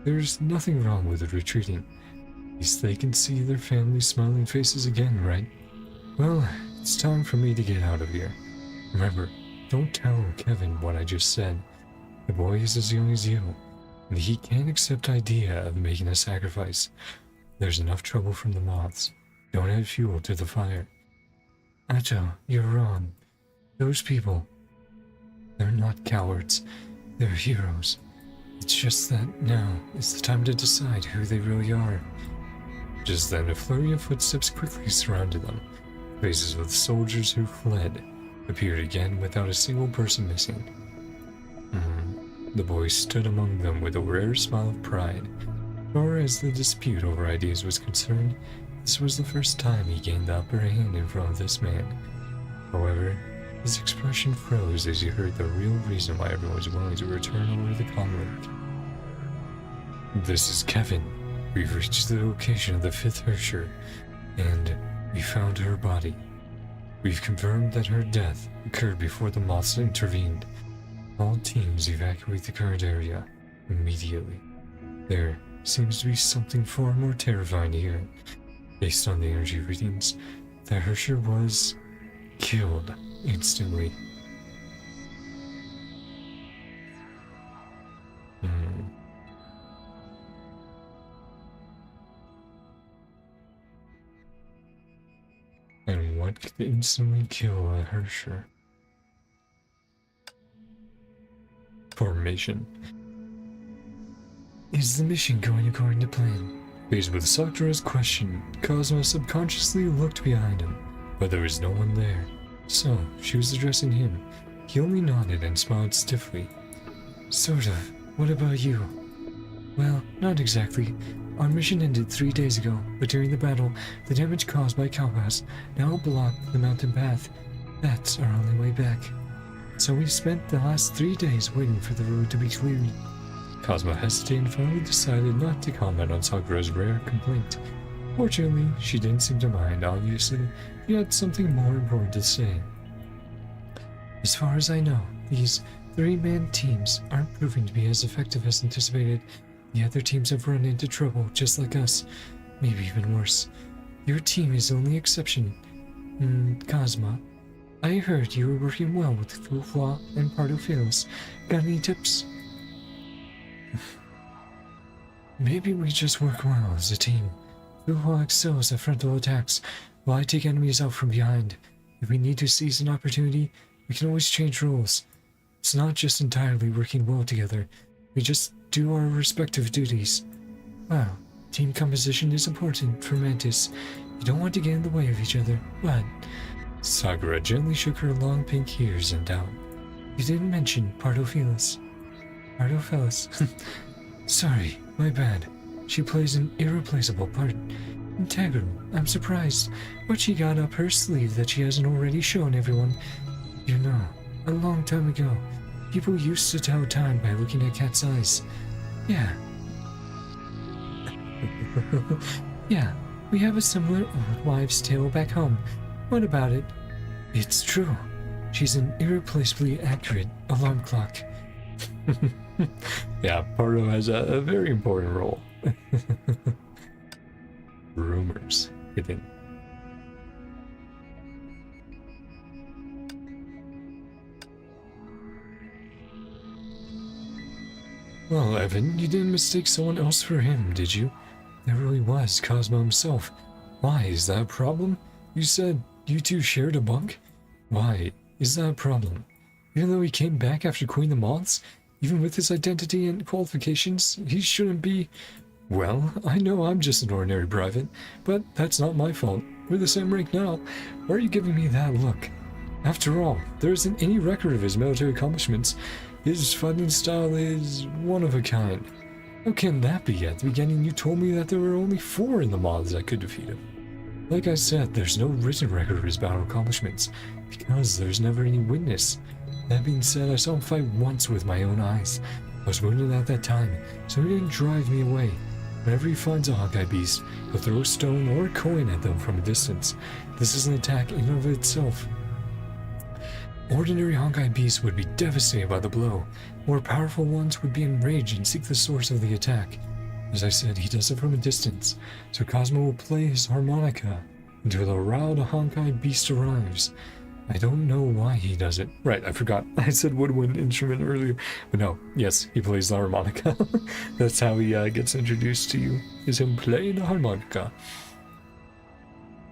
There's nothing wrong with retreating. At least they can see their family's smiling faces again, right? Well, it's time for me to get out of here. Remember, don't tell Kevin what I just said. The boy is as young as you, and he can't accept the idea of making a sacrifice. There's enough trouble from the moths. Don't add fuel to the fire. Acho, you're wrong. Those people, they're not cowards. They're heroes. It's just that now is the time to decide who they really are. Just then, a flurry of footsteps quickly surrounded them. Faces of the soldiers who fled appeared again without a single person missing. The boy stood among them with a rare smile of pride. As far as the dispute over ideas was concerned, this was the first time he gained the upper hand in front of this man. However, his expression froze as he heard the real reason why everyone was willing to return over the conflict. This is Kevin. We've reached the location of the 5th Hersher, and we found her body. We've confirmed that her death occurred before the moths intervened. All teams evacuate the current area immediately. There seems to be something far more terrifying here. Based on the energy readings, the Hersher was killed instantly. And what could instantly kill a Hersher? Formation. Is the mission going according to plan? Faced with Sakura's question, Kosma subconsciously looked behind him, but there was no one there. So, she was addressing him. He only nodded and smiled stiffly. Sort of. What about you? Well, not exactly. Our mission ended 3 days ago, but during the battle, the damage caused by Cowpass now blocked the mountain path. That's our only way back. So we spent the last 3 days waiting for the road to be cleared. Kosma hesitated and finally decided not to comment on Sakura's rare complaint. Fortunately, she didn't seem to mind. Obviously, he had something more important to say. As far as I know, these 3-man teams aren't proving to be as effective as anticipated. The other teams have run into trouble, just like us. Maybe even worse. Your team is the only exception. Kosma, I heard you were working well with Fulfla and Amphoreus. Got any tips? Maybe we just work well as a team. Fulfla excels at frontal attacks, while I take enemies out from behind. If we need to seize an opportunity, we can always change roles. It's not just entirely working well together. We just do our respective duties. Wow, team composition is important for Mantis. You don't want to get in the way of each other, but... Sakura gently shook her long pink ears in doubt. You didn't mention Amphoreus. Sorry, my bad. She plays an irreplaceable part. Integral, I'm surprised. What she got up her sleeve that she hasn't already shown everyone. You know, a long time ago, people used to tell time by looking at cat's eyes. Yeah. Yeah, we have a similar old wives' tale back home. What about it? It's true. She's an irreplaceably accurate alarm clock. Yeah, Pardo has a very important role. Rumors hidden. Well, Evan, you didn't mistake someone else for him, did you? There really was Kosma himself. Why, is that a problem? You said you two shared a bunk? Why, is that a problem? Even though he came back after Queen the Moths, even with his identity and qualifications, he shouldn't be... Well, I know I'm just an ordinary private, but that's not my fault. We're the same rank now. Why are you giving me that look? After all, there isn't any record of his military accomplishments. His fighting style is one of a kind. How can that be? At the beginning you told me that there were only 4 in the moths that could defeat him. Like I said, there's no written record of his battle accomplishments, because there's never any witness. That being said, I saw him fight once with my own eyes. I was wounded at that time, so he didn't drive me away. Whenever he finds a Honkai beast, he'll throw a stone or a coin at them from a distance. This is an attack in and of itself. Ordinary Honkai beasts would be devastated by the blow. More powerful ones would be enraged and seek the source of the attack. As I said, he does it from a distance, so Kosma will play his harmonica until the routed Honkai beast arrives. I don't know why he does it. Right, I forgot. I said woodwind instrument earlier. But no, yes, he plays the harmonica. That's how he gets introduced to you, is him playing the harmonica.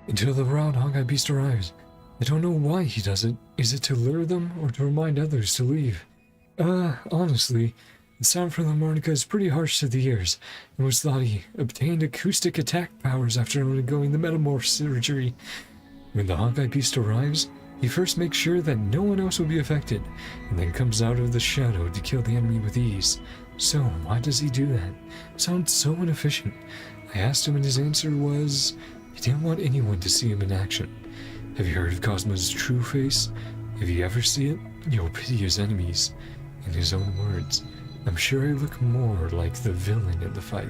Until the routed Honkai beast arrives. I don't know why he does it. Is it to lure them or to remind others to leave? Honestly, the sound from the harmonica is pretty harsh to the ears. It was thought he obtained acoustic attack powers after undergoing the metamorph surgery. When the Honkai beast arrives, he first makes sure that no one else will be affected, and then comes out of the shadow to kill the enemy with ease. So, why does he do that? Sounds so inefficient. I asked him and his answer was, he didn't want anyone to see him in action. Have you heard of Kosma's true face? If you ever see it, you'll pity his enemies. In his own words, I'm sure I look more like the villain in the fight.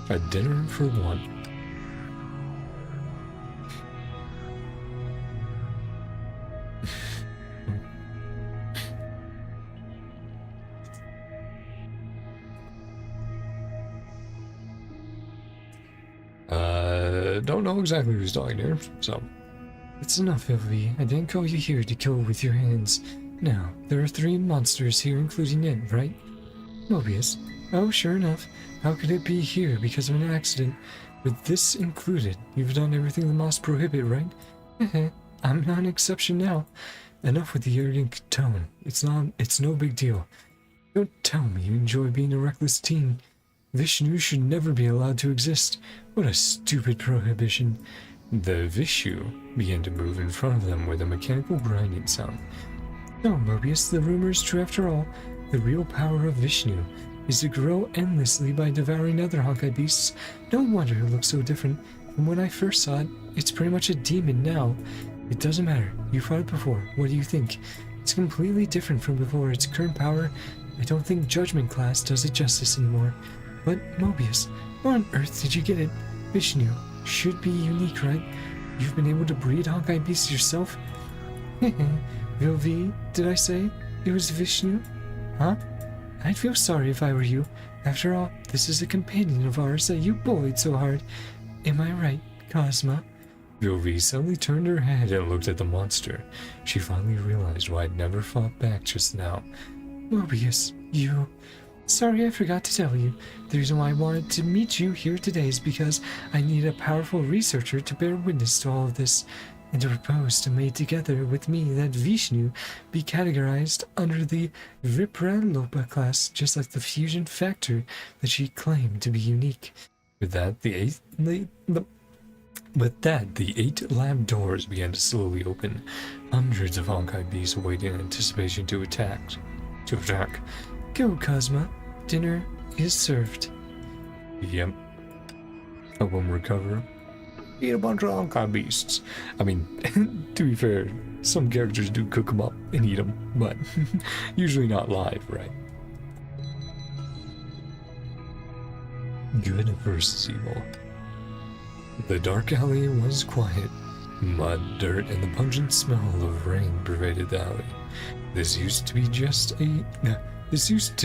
A dinner for one. Don't know exactly who's talking here, so. It's enough, Elvie. I didn't call you here to kill with your hands. Now, there are 3 monsters here, including it, right? Mobius. Oh, sure enough. How could it be here because of an accident? With this included, you've done everything the mods prohibit, right? I'm not an exception now. Enough with the arrogant tone. It's no big deal. Don't tell me you enjoy being a reckless teen. Vishnu should never be allowed to exist. What a stupid prohibition. The Vishu began to move in front of them with a mechanical grinding sound. No, Mobius, the rumor is true after all. The real power of Vishnu is to grow endlessly by devouring other Honkai beasts. No wonder it looks so different from when I first saw it. It's pretty much a demon now. It doesn't matter. You fought it before. What do you think? It's completely different from before. Its current power, I don't think Judgment Class does it justice anymore. But, Mobius, where on earth did you get it? Vishnu should be unique, right? You've been able to breed Honkai beasts yourself? Vilvi, did I say it was Vishnu? Huh? I'd feel sorry if I were you. After all, this is a companion of ours that you bullied so hard. Am I right, Kosma? Vilvi suddenly turned her head and looked at the monster. She finally realized why I'd never fought back just now. Mobius, you... Sorry, I forgot to tell you. The reason why I wanted to meet you here today is because I need a powerful researcher to bear witness to all of this, and to propose to mate together with me that Vishnu be categorized under the Vipralopa class, just like the fusion factor that she claimed to be unique. With that, the 8 lab doors began to slowly open. Hundreds of Honkai beasts waited in anticipation to attack. Go, Kosma. Dinner is served. Yep. Help him recover. Eat a bunch of Honkai beasts. I mean, to be fair, some characters do cook them up and eat them, but usually not live, right? Good versus evil. The dark alley was quiet. Mud, dirt, and the pungent smell of rain pervaded the alley. This used to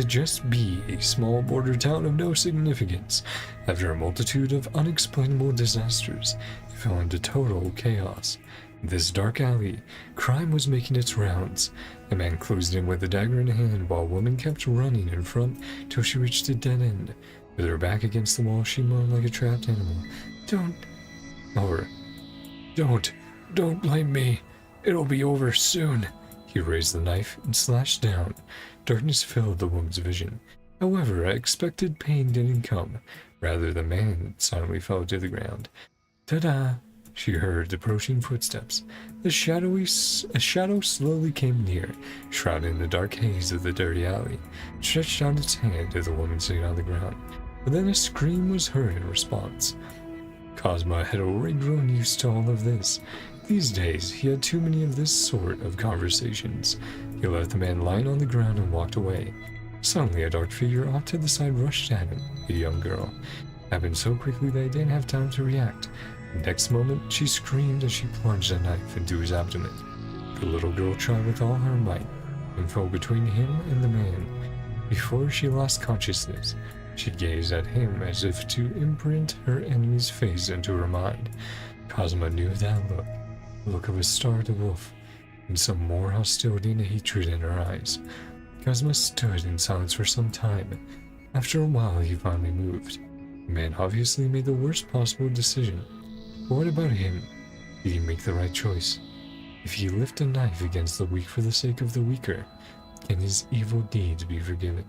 just be a small border town of no significance. After a multitude of unexplainable disasters, it fell into total chaos. This dark alley, crime was making its rounds. A man closed in with a dagger in hand while a woman kept running in front till she reached a dead end. With her back against the wall, she moaned like a trapped animal. Don't blame me. It'll be over soon. He raised the knife and slashed down. Darkness filled the woman's vision. However, expected pain didn't come. Rather, the man silently fell to the ground. Ta-da! She heard approaching footsteps. A shadow slowly came near, shrouded in the dark haze of the dirty alley. It stretched out its hand to the woman sitting on the ground. But then a scream was heard in response. Kosma had already grown used to all of this. These days, he had too many of this sort of conversations. He left the man lying on the ground and walked away. Suddenly, a dark figure off to the side rushed at him, a young girl. It happened so quickly that he didn't have time to react. The next moment, she screamed as she plunged a knife into his abdomen. The little girl tried with all her might and fell between him and the man. Before she lost consciousness, she gazed at him as if to imprint her enemy's face into her mind. Kosma knew that look. The look of a starved wolf, and some more hostility and hatred in her eyes. Kosma stood in silence for some time. After a while, he finally moved. The man obviously made the worst possible decision. But what about him? Did he make the right choice? If he lifted a knife against the weak for the sake of the weaker, can his evil deeds be forgiven?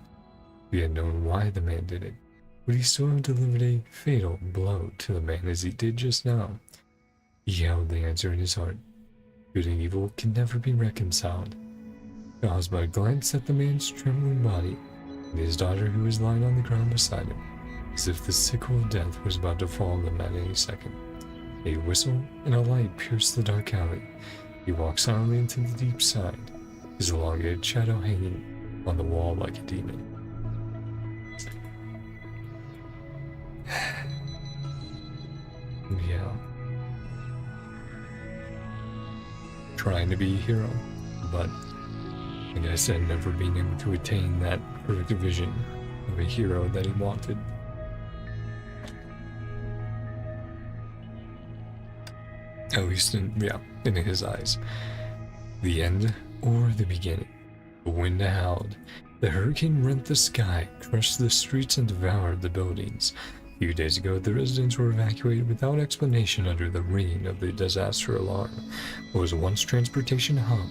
If he had known why the man did it, would he still have delivered a fatal blow to the man as he did just now? He held the answer in his heart. Good and evil can never be reconciled. Kosma glanced at the man's trembling body and his daughter who was lying on the ground beside him, as if the sickle of death was about to fall on them at any second. A whistle and a light pierced the dark alley. He walked silently into the deep side, his elongated shadow hanging on the wall like a demon. Yeah. Trying to be a hero, but like I said, never being able to attain that perfect vision of a hero that he wanted. At least in his eyes. The end or the beginning. The wind howled. The hurricane rent the sky, crushed the streets, and devoured the buildings. A few days ago, the residents were evacuated without explanation under the ringing of the disaster alarm. What was once transportation hub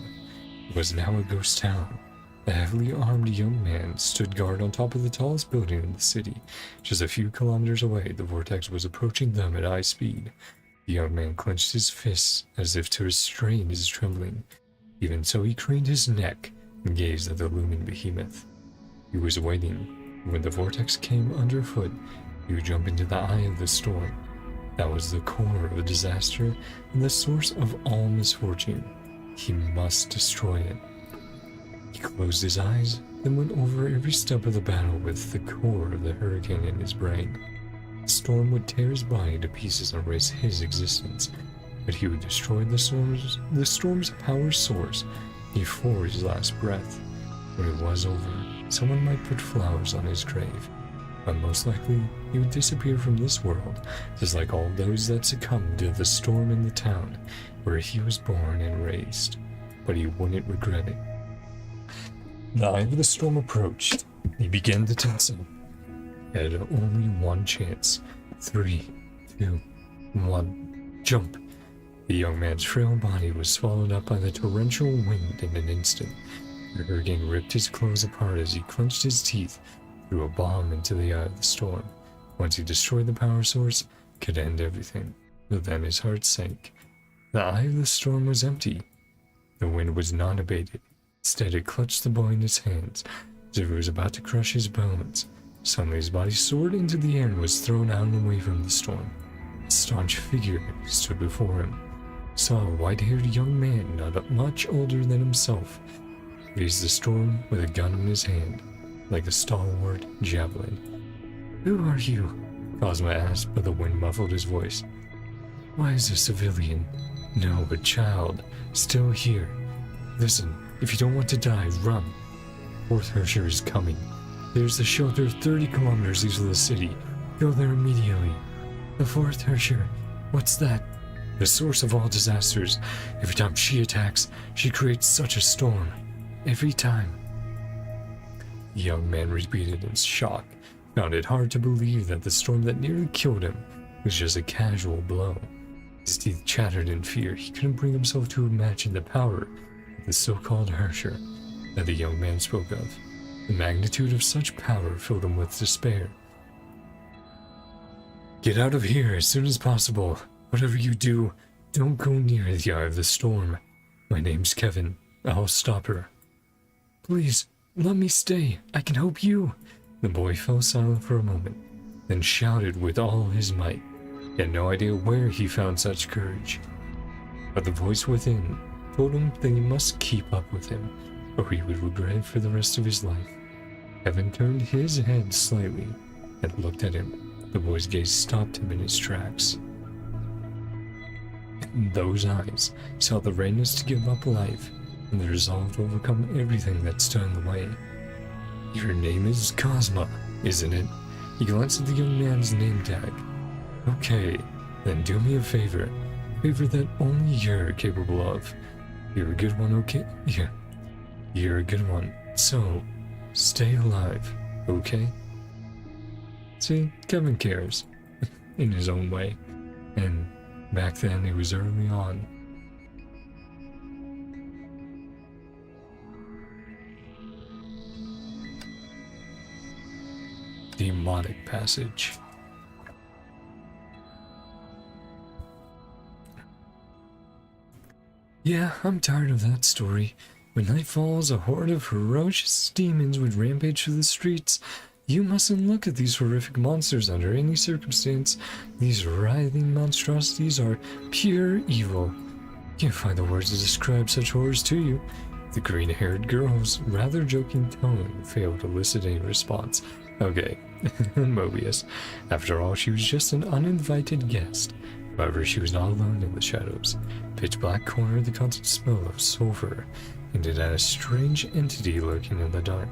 was now a ghost town. A heavily armed young man stood guard on top of the tallest building in the city. Just a few kilometers away, the vortex was approaching them at high speed. The young man clenched his fists as if to restrain his trembling. Even so, he craned his neck and gazed at the looming behemoth. He was waiting. When the vortex came underfoot, he would jump into the eye of the storm. That was the core of a disaster and the source of all misfortune. He must destroy it. He closed his eyes, then went over every step of the battle with the core of the hurricane in his brain. The storm would tear his body to pieces and erase his existence, but he would destroy the storm's power source before his last breath. When it was over, someone might put flowers on his grave, but most likely he would disappear from this world, just like all those that succumbed to the storm in the town where he was born and raised. But he wouldn't regret it. The eye of the storm approached. He began to tense up. He had only one chance. 3, 2, 1, jump! The young man's frail body was swallowed up by the torrential wind in an instant. The hurricane ripped his clothes apart as he clenched his teeth, threw a bomb into the eye of the storm. Once he destroyed the power source, it could end everything. But then his heart sank. The eye of the storm was empty. The wind was not abated. Instead, it clutched the boy in its hands, as if it was about to crush his bones. Suddenly, his body soared into the air and was thrown out and away from the storm. A staunch figure stood before him. He saw a white-haired young man, not much older than himself, face the storm with a gun in his hand, like a stalwart javelin. "Who are you?" Kosma asked, but the wind muffled his voice. "Why is a civilian? No, a child. Still here. Listen, if you don't want to die, run. Fourth Hersher is coming. There's the shelter 30 kilometers east of the city. Go there immediately." "The Fourth Hersher? What's that?" "The source of all disasters. Every time she attacks, she creates such a storm. Every time." The young man repeated in shock, found it hard to believe that the storm that nearly killed him was just a casual blow. His teeth chattered in fear. He couldn't bring himself to imagine the power of the so-called Hersher that the young man spoke of. The magnitude of such power filled him with despair. "Get out of here as soon as possible. Whatever you do, don't go near the eye of the storm. My name's Kevin. I'll stop her." "Please, let me stay. I can help you." The boy fell silent for a moment, then shouted with all his might. He had no idea where he found such courage. But the voice within told him that he must keep up with him, or he would regret it for the rest of his life. Kevin turned his head slightly and looked at him. The boy's gaze stopped him in his tracks. Those eyes saw the readiness to give up life and the resolve to overcome everything that stood in the way. "Your name is Kosma, isn't it?" He glanced at the young man's name tag. "Okay, then do me a favor that only you're capable of. You're a good one, okay? Yeah, you're a good one. So, stay alive, okay?" See, Kevin cares, in his own way, and Back then, it was early on. Demonic passage. Yeah, I'm tired of that story. When night falls, a horde of ferocious demons would rampage through the streets. You mustn't look at these horrific monsters under any circumstance. These writhing monstrosities are pure evil. Can't find the words to describe such horrors to you. The green-haired girl's rather joking tone failed to elicit any response. Okay, Mobius. After all, she was just an uninvited guest. However, she was not alone in the shadows. Pitch-black corner, the constant smell of sulfur hinted at a strange entity lurking in the dark.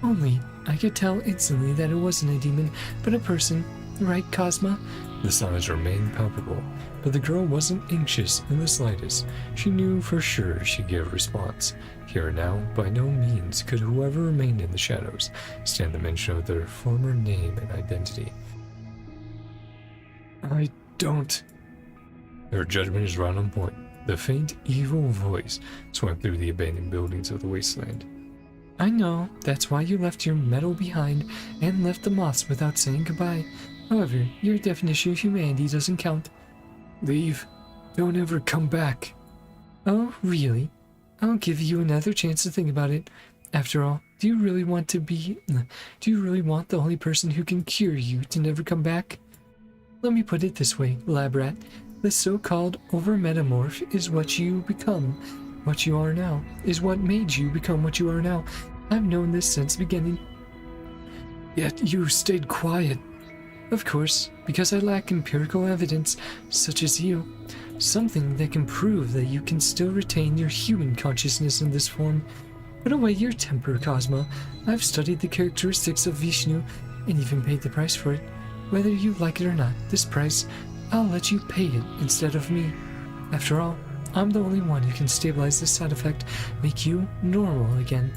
Only, I could tell instantly that it wasn't a demon, but a person. Right, Kosma? The signs remained palpable, but the girl wasn't anxious in the slightest. She knew for sure she'd get a response. Here now, by no means could whoever remained in the shadows stand the mention of their former name and identity. I don't. Her judgment is right on point. The faint, evil voice swept through the abandoned buildings of the wasteland. I know, that's why you left your medal behind and left the moths without saying goodbye. However, your definition of humanity doesn't count. Leave. Don't ever come back. Oh, really? I'll give you another chance to think about it. After all, do you really want the only person who can cure you to never come back? Let me put it this way, lab rat. The so-called over-metamorph is what you become. What you are now is what made you become what you are now. I've known this since the beginning. Yet you stayed quiet. Of course, because I lack empirical evidence, such as you. Something that can prove that you can still retain your human consciousness in this form. Put away your temper, Kosma. I've studied the characteristics of Vishnu and even paid the price for it. Whether you like it or not, this price, I'll let you pay it instead of me. After all, I'm the only one who can stabilize this side effect, make you normal again.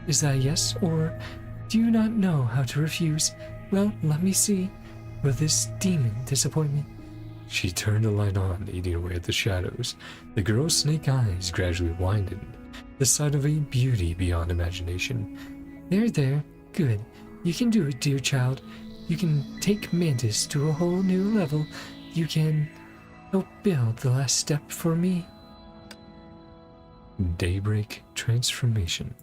Is that a yes, or do you not know how to refuse? Well, let me see. Will this demon disappoint me? She turned the light on, eating away at the shadows. The girl's snake eyes gradually widened, the sight of a beauty beyond imagination. There, good. You can do it, dear child. You can take Mantis to a whole new level. You can help build the last step for me. Daybreak transformation.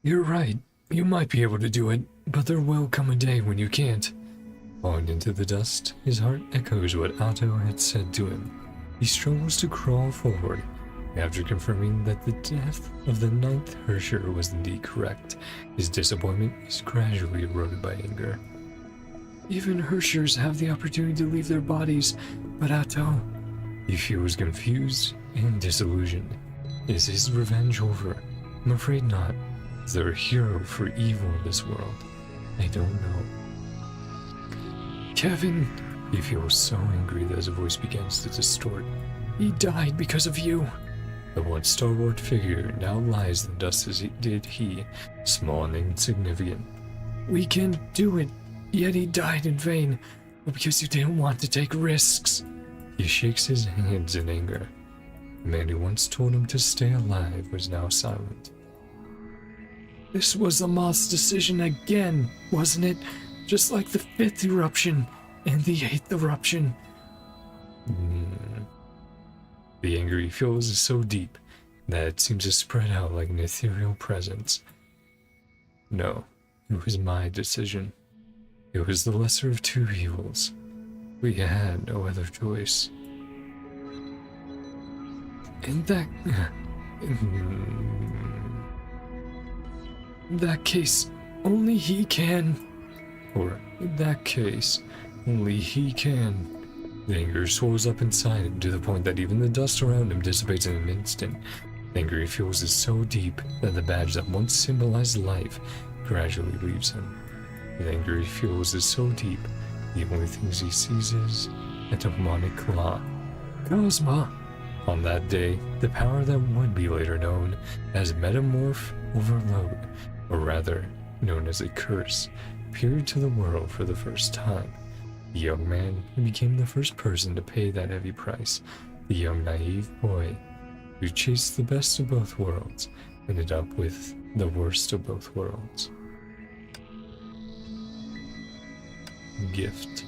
You're right. You might be able to do it, but there will come a day when you can't. Falling into the dust, his heart echoes what Otto had said to him. He struggles to crawl forward. After confirming that the death of the 9th Hersher was indeed correct, his disappointment is gradually eroded by anger. Even Hershers have the opportunity to leave their bodies, but Otto... He feels confused and disillusioned. Is his revenge over? I'm afraid not. Is there a hero for evil in this world? I don't know. Kevin! He feels so angry that his voice begins to distort. He died because of you. The once stalwart figure now lies in the dust as did he, small and insignificant. We can do it, yet he died in vain, because you didn't want to take risks. He shakes his hands in anger. The man who once told him to stay alive was now silent. This was the moth's decision again, wasn't it? Just like the 5th eruption and the 8th eruption. The anger he feels is so deep that it seems to spread out like an ethereal presence. No, it was my decision. It was the lesser of two evils. We had no other choice. In that case, only he can. Or, in that case, only he can. The anger swells up inside him to the point that even the dust around him dissipates in an instant. The anger he feels is so deep that the badge that once symbolized life gradually leaves him. The anger he feels is so deep, the only things he sees is a demonic claw. Kosma! On that day, the power that would be later known as Metamorph Overload, or rather, known as a curse, appeared to the world for the first time. The young man who became the first person to pay that heavy price. The young naive boy who chased the best of both worlds ended up with the worst of both worlds. Gift.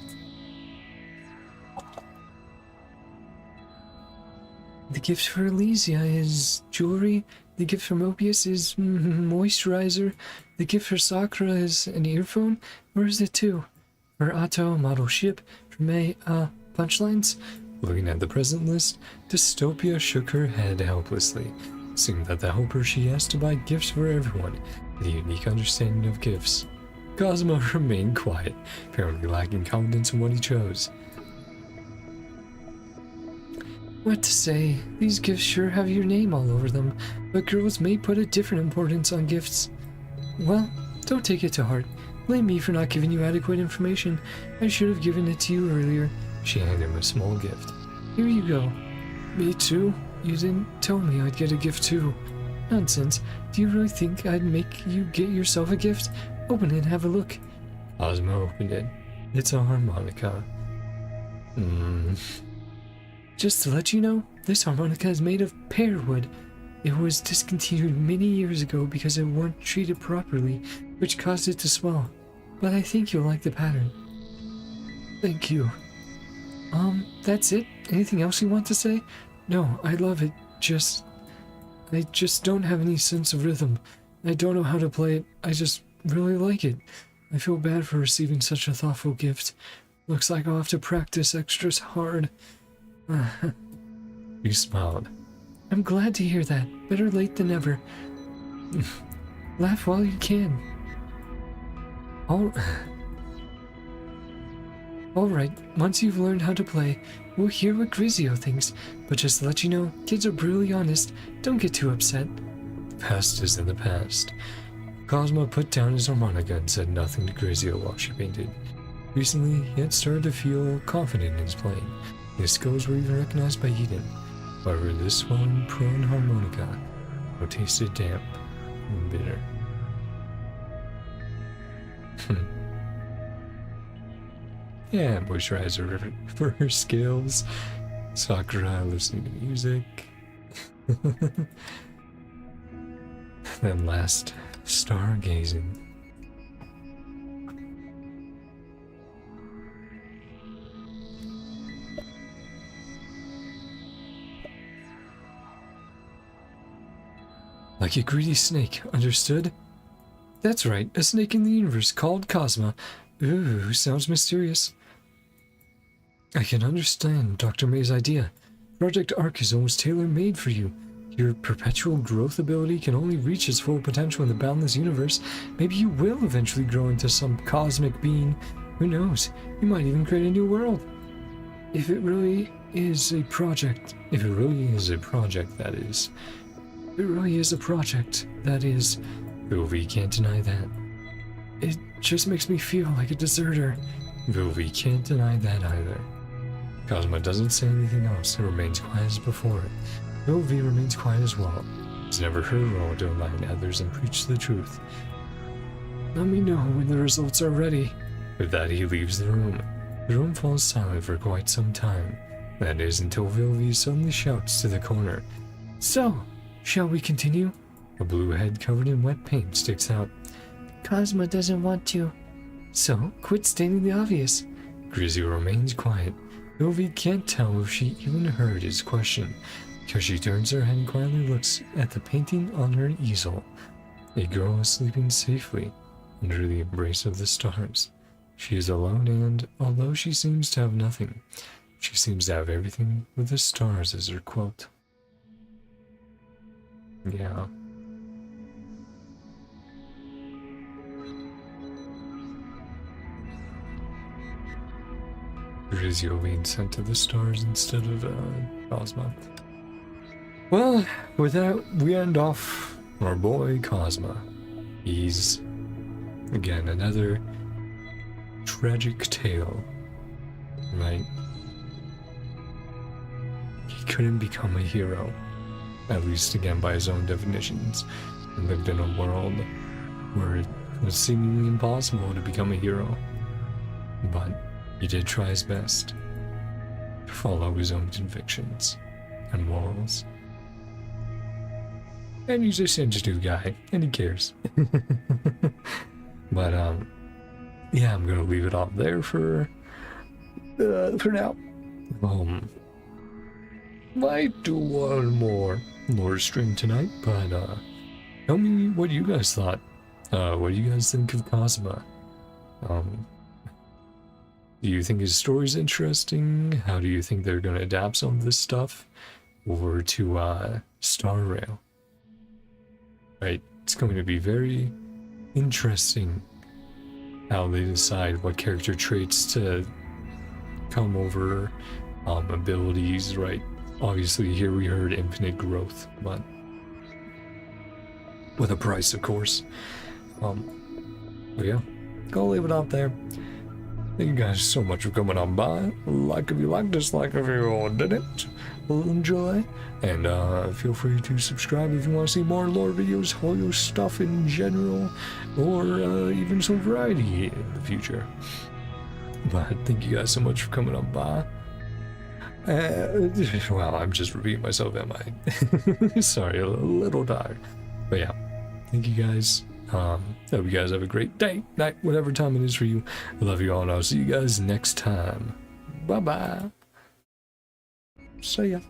The gift for Elysia is jewelry. The gift for Mobius is moisturizer. The gift for Sakura is an earphone. Where is it to? For Atto, a model ship. For Mei, punchlines. Looking at the present list, Dystopia shook her head helplessly. It seemed that the helper she asked to buy gifts for everyone had a unique understanding of gifts. Kosma remained quiet, apparently lacking confidence in what he chose. What to say, these gifts sure have your name all over them, but girls may put a different importance on gifts. Well, don't take it to heart. Blame me for not giving you adequate information. I should have given it to you earlier. She handed him a small gift. Here you go. Me too? You didn't tell me I'd get a gift too. Nonsense. Do you really think I'd make you get yourself a gift? Open it and have a look. Kosma opened it. It's a harmonica. Just to let you know, this harmonica is made of pear wood. It was discontinued many years ago because it weren't treated properly, which caused it to swell. But I think you'll like the pattern. Thank you. That's it? Anything else you want to say? No, I love it. I just don't have any sense of rhythm. I don't know how to play it. I just really like it. I feel bad for receiving such a thoughtful gift. Looks like I'll have to practice extra hard. You smiled. I'm glad to hear that. Better late than never. Laugh while you can. Alright, once you've learned how to play, we'll hear what Grizio thinks, but just to let you know, kids are brutally honest. Don't get too upset. The past is in the past. Kosma put down his harmonica and said nothing to Grizio while she painted. Recently, he had started to feel confident in his playing. His skills were even recognized by Eden. However, this swelling prone harmonica now tasted damp and bitter. Yeah, moisturizer for her skills. Sakura listening to music. Then last, stargazing. Like a greedy snake, understood? That's right, a snake in the universe called Kosma. Ooh, sounds mysterious. I can understand Dr. May's idea. Project Arc is almost tailor-made for you. Your perpetual growth ability can only reach its full potential in the boundless universe. Maybe you will eventually grow into some cosmic being. Who knows? You might even create a new world. If it really is a project, that is. It really is a project, that is. Vilvi can't deny that. It just makes me feel like a deserter. Vilvi can't deny that either. Kosma doesn't say anything else and remains quiet as before. Vilvi remains quiet as well. It's never her role to enlighten others and preach the truth. Let me know when the results are ready. With that, he leaves the room. The room falls silent for quite some time. That is until Vilvi suddenly shouts to the corner. So, shall we continue? A blue head covered in wet paint sticks out. Kosma doesn't want to. So, quit stating the obvious. Grizio remains quiet. Vilvi can't tell if she even heard his question, because she turns her head and quietly looks at the painting on her easel. A girl is sleeping safely under the embrace of the stars. She is alone and, although she seems to have nothing, she seems to have everything with the stars as her quilt. Yeah. Grizio being sent to the stars instead of Kosma. Well, with that, we end off our boy Kosma. He's, again, another tragic tale, right? He couldn't become a hero, at least again by his own definitions, and lived in a world where was seemingly impossible to become a hero. But he did try his best to follow his own convictions and morals. And he's a sensitive guy, and he cares. But, yeah, I'm gonna leave it off there for now. Might do one more lore stream tonight, but, tell me what you guys thought. What do you guys think of Kosma? Do you think his story's interesting? How do you think they're gonna adapt some of this stuff over to, Star Rail? Right, it's going to be very interesting how they decide what character traits to come over, abilities, right? Obviously here we heard infinite growth, but with a price, of course. But yeah, go leave it out there. Thank you guys so much for coming on by. Like if you like, dislike if you didn't. Enjoy, and feel free to subscribe if you want to see more lore videos, horror stuff in general, or even some variety in the future. But thank you guys so much for coming on by. Well, I'm just repeating myself, am I? Sorry, a little tired. But yeah, thank you guys. Hope you guys have a great day, night, whatever time it is for you. I love you all, and I'll see you guys next time. Bye-bye. See ya.